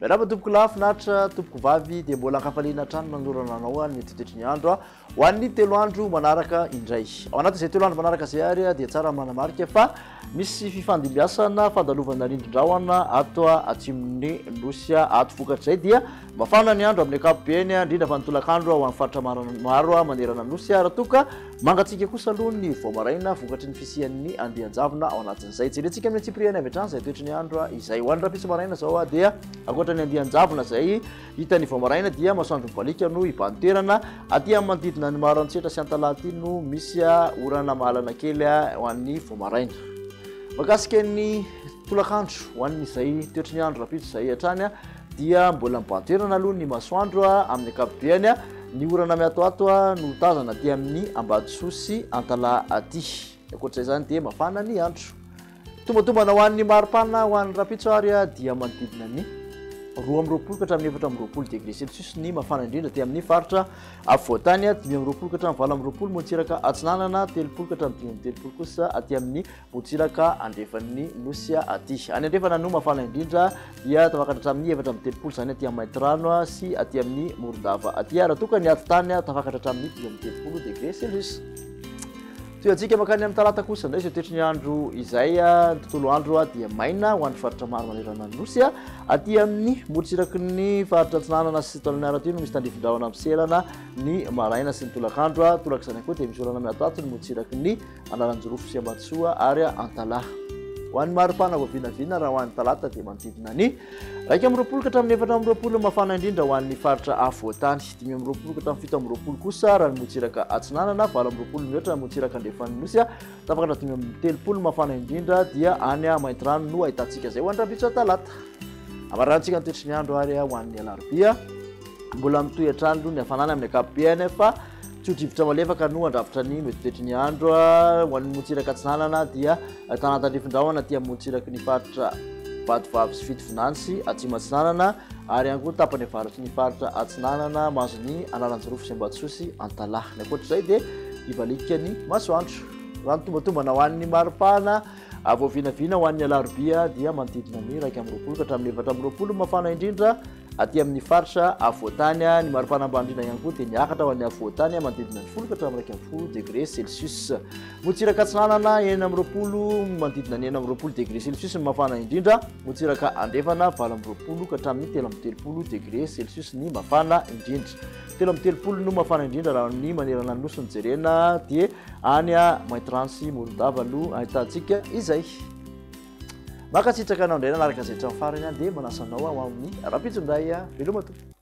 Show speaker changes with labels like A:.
A: Raha tompoko lafinatra tompoko vavy dia mbola ankafaliana trano manorana anao ny tetry ny andro ho an'ny 3 andro manaraka indray. Ao anatin'izay 3 andro manaraka izay ary dia tsara manamarika fa misy fifandimbiasana fandalovana rindrin-drahona ato atsimon'ny nosy ato vokatrizay dia mafana ny andro amin'ny ankapobeny indrindra fa ny tolakandro ho amin'ny faritra maro manerana nosy raha toka mangatsika kosa aloha ny voamaraina vokatry ny fisian'ny andian-javona ao anatin'izay jerentsika amin'ny tsipriany avy hatrany izay toetry ny andro izay ho an'ny rahapisy maraina zao dia ankoatra ny andian-javona izay hita ny voamaraina dia masoandro mibalika no hibantoerana aty amin'ny manodidina ny maro antsetra sy antalaty no misy orana mahalana kely ho an'ny voamaraina. Mahakasika ny tolakandro ho an'izay toetry ny andro rahampitso izay hatrany dia mbola mibantoerana aloha ny masoandro amin'ny ankapobeny ny orana miatoato no tazana aty amin'ny Ambadisosy Antala aty. Ankoatr'izay zany dia mafana ny andro. Tombatombana ho an'ny maripana ho an'ny rahampitso ary dia manodidina ny 2 ka hatramin'ny 4 degré Celsius ny mafana indrindra aty amin'ny faritra afovoantany 5 ka hatramin'ny 20 motsiraka atsinanana 3 ka hatramin'ny 30 kosa aty amin'ny motsiraka andrefan'ny nosy aty. Any andrefana no mafana indrindra dia tafakatra hatramin'ny 4 zany aty amin'ny Maintirano sy aty amin'ny Morondava aty raha toka ny atitany tafakatra hatramin'ny 30 degré Celsius. Toy-antsika makany amin'ny talata kosa indray izay toetry ny andro izay ny tontolo andro dia maina ho an'ny faritra maro manerana ny nosy aty amin'ny morotsiraky ny faritra atsinanana sy taolana aty no misy tandrifin-drahona miselana ny maraina sy ny tolakandro tolak'izany koa dia misy orana miatoato ny morotsiraky ny Anaranjorofo sy Ambatsoa ary Antala. Ho an'ny maripana voavinavina raha ho an'ny talata dia manodidina ny 1 ka hatramin'ny 4 mafana indrindra ho an'ny faritra afovoantany 5 ka hatramin'ny 7 kosa raha ny motsiraka atsinanana 20 miotra motsiraka andrefan'ny nosy tafakatra 30 mafana indrindra dia any Maintirano no ahitantsika zay ho an'ny rahampitso talata. Amarantsika ny toetry ny andro ary ho an'ny alarobia mbola mitohy hatrany ny hafanana amin'ny ankapobeny fa tsy ho drivotra malefaka no andrafitra ny mety toetry ny andro ho an'ny motsiraka atsinanana dia tanatandrifin-drahona aty amin'ny motsiraky ny faritra Vadivavy sy Fitovinany atsimo atsinanana ary ihany koa tapany avaratry ny faritra atsinanana mazony Anaranjorofo sy Ambatosy Antala. Ny ankoatr'izay dia hibalika ny masoandro. Raha ny tombatombana ho an'ny maripana voavinavina ho an'ny alarobia dia manodidina ny 1 ka hatramin'ny 4 mafana indrindra aty amin'ny faritra afovoantany ny maripana ambany indrindra ihany koa dia niakatra ho an'ny afovoantany manodidina ny 10 ka hatramin'ny 20 degré Celsius. Motsiraka atsinanana 9 manodidina ny 9 degré Celsius ny mafana indrindra. Motsiraka andrefana 20 ka hatramin'ny 30 degré Celsius ny mafana indrindra. 30 no mafana indrindra raha ny manerana ny nosy ny jerena dia any Maintirano sy Morondava no ahitantsika izay. Makatsitraka anao indray nanaraka izay hatramin'ny farany dia manasanao ho amin'ny rahampitso indray veloma tompoko.